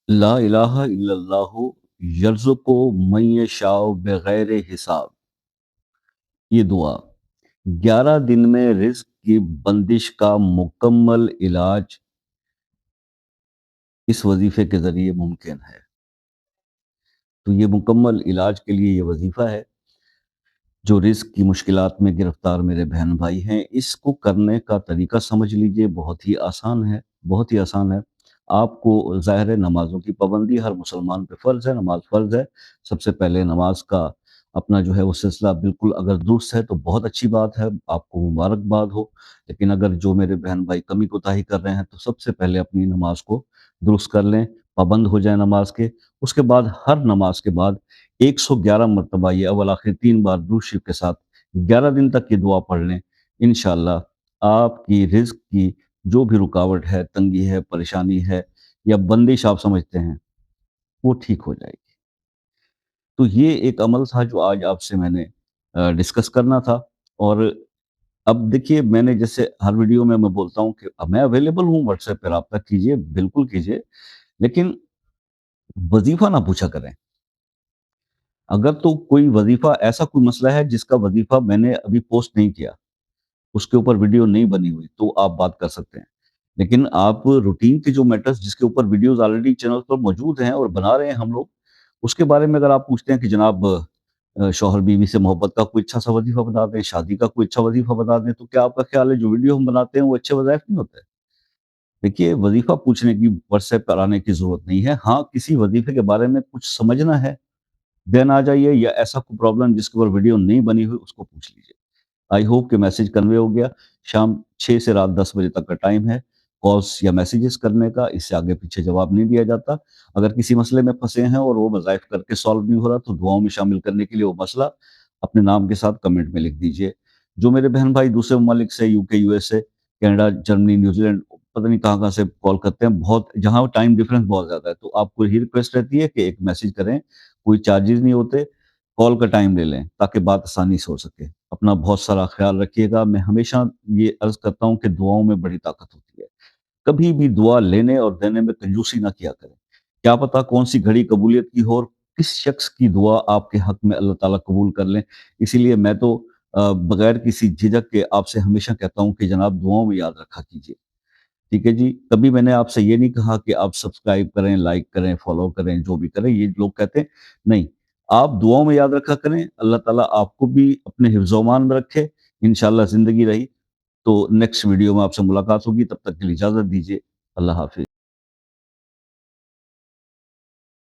لا الہ الا اللہ یرزق من یشاء بغیر حساب. یہ دعا 11 دن میں رزق کی بندش کا مکمل علاج اس وظیفے کے ذریعے ممکن ہے. تو یہ مکمل علاج کے لیے یہ وظیفہ ہے. جو رزق کی مشکلات میں گرفتار میرے بہن بھائی ہیں، اس کو کرنے کا طریقہ سمجھ لیجئے. بہت ہی آسان ہے، بہت ہی آسان ہے. آپ کو ظاہر ہے نمازوں کی پابندی ہر مسلمان پہ فرض ہے، نماز فرض ہے. سب سے پہلے نماز کا اپنا جو ہے وہ سلسلہ بالکل اگر درست ہے تو بہت اچھی بات ہے، آپ کو مبارکباد ہو. لیکن اگر جو میرے بہن بھائی کمی کوتاہی کر رہے ہیں تو سب سے پہلے اپنی نماز کو درست کر لیں، پابند ہو جائیں نماز کے. اس کے بعد ہر نماز کے بعد 111 مرتبہ یہ اول آخر 3 بار درود شریف کے ساتھ 11 دن تک یہ دعا پڑھ لیں. انشاءاللہ آپ کی رزق کی جو بھی رکاوٹ ہے، تنگی ہے، پریشانی ہے یا بندش آپ سمجھتے ہیں، وہ ٹھیک ہو جائے گی. تو یہ ایک عمل تھا جو آج آپ سے میں نے ڈسکس کرنا تھا. اور اب دیکھیے، میں نے جیسے ہر ویڈیو میں بولتا ہوں کہ اب میں اویلیبل ہوں، واٹس ایپ پہ رابطہ کیجئے، بالکل کیجئے، لیکن وظیفہ نہ پوچھا کریں. اگر تو کوئی وظیفہ ایسا کوئی مسئلہ ہے جس کا وظیفہ میں نے ابھی پوسٹ نہیں کیا، اس کے اوپر ویڈیو نہیں بنی ہوئی، تو آپ بات کر سکتے ہیں. لیکن آپ روٹین کے جو میٹرز جس کے اوپر ویڈیوز آلریڈی چینل پر موجود ہیں اور بنا رہے ہیں ہم لوگ، اس کے بارے میں اگر آپ پوچھتے ہیں کہ جناب شوہر بیوی سے محبت کا کوئی اچھا سا وظیفہ بتا دیں، شادی کا کوئی اچھا وظیفہ بتا دیں، تو کیا آپ کا خیال ہے جو ویڈیو ہم بناتے ہیں وہ اچھے وظائف نہیں ہوتے؟ دیکھیے، وظیفہ پوچھنے کی واٹس ایپ پر آنے کی ضرورت نہیں ہے. ہاں، کسی وظیفے کے بارے میں کچھ سمجھنا ہے، دین آ جائیے، یا ایسا کوئی پرابلم جس کے اوپر ویڈیو نہیں بنی ہوئی اس کو پوچھ لیجیے. آئی ہوپ کہ میسج کنوے ہو گیا. شام 6 سے رات 10 بجے تک کا ٹائم ہے کالز یا میسیجز کرنے کا، اس سے آگے پیچھے جواب نہیں دیا جاتا. اگر کسی مسئلے میں پھنسے ہیں اور وہ وظائف کر کے سالو نہیں ہو رہا تو دعاؤں میں شامل کرنے کے لیے وہ مسئلہ اپنے نام کے ساتھ کمنٹ میں لکھ دیجئے. جو میرے بہن بھائی دوسرے ممالک سے، یو کے، U S A, Canada, Germany, New Zealand, پتہ نہیں کہاں کہاں سے کال کرتے ہیں، بہت جہاں ٹائم ڈیفرنس بہت زیادہ ہے، تو آپ کو یہی ریکویسٹ رہتی ہے کہ ایک میسج کریں. کوئی چارجز نہیں ہوتے، کال کا ٹائم لے لیں تاکہ بات آسانی سے ہو سکے. اپنا بہت سارا خیال رکھیے گا. میں ہمیشہ یہ عرض کرتا ہوں کہ دعاؤں میں بڑی طاقت ہوتی ہے. کبھی بھی دعا لینے اور دینے میں کنجوسی نہ کیا کریں. کیا پتہ کون سی گھڑی قبولیت کی ہو اور کس شخص کی دعا آپ کے حق میں اللہ تعالیٰ قبول کر لیں. اسی لیے میں تو بغیر کسی جھجک کے آپ سے ہمیشہ کہتا ہوں کہ جناب دعاؤں میں یاد رکھا کیجیے. ٹھیک ہے جی. کبھی میں نے آپ سے یہ نہیں کہا کہ آپ سبسکرائب کریں، لائک کریں، فالو کریں، جو بھی کریں، یہ لوگ کہتے ہیں. نہیں، آپ دعاؤں میں یاد رکھا کریں. اللہ تعالیٰ آپ کو بھی اپنے حفظ و امان میں رکھے. انشاءاللہ زندگی رہی تو نیکسٹ ویڈیو میں آپ سے ملاقات ہوگی. تب تک کے لیے اجازت دیجیے. اللہ حافظ.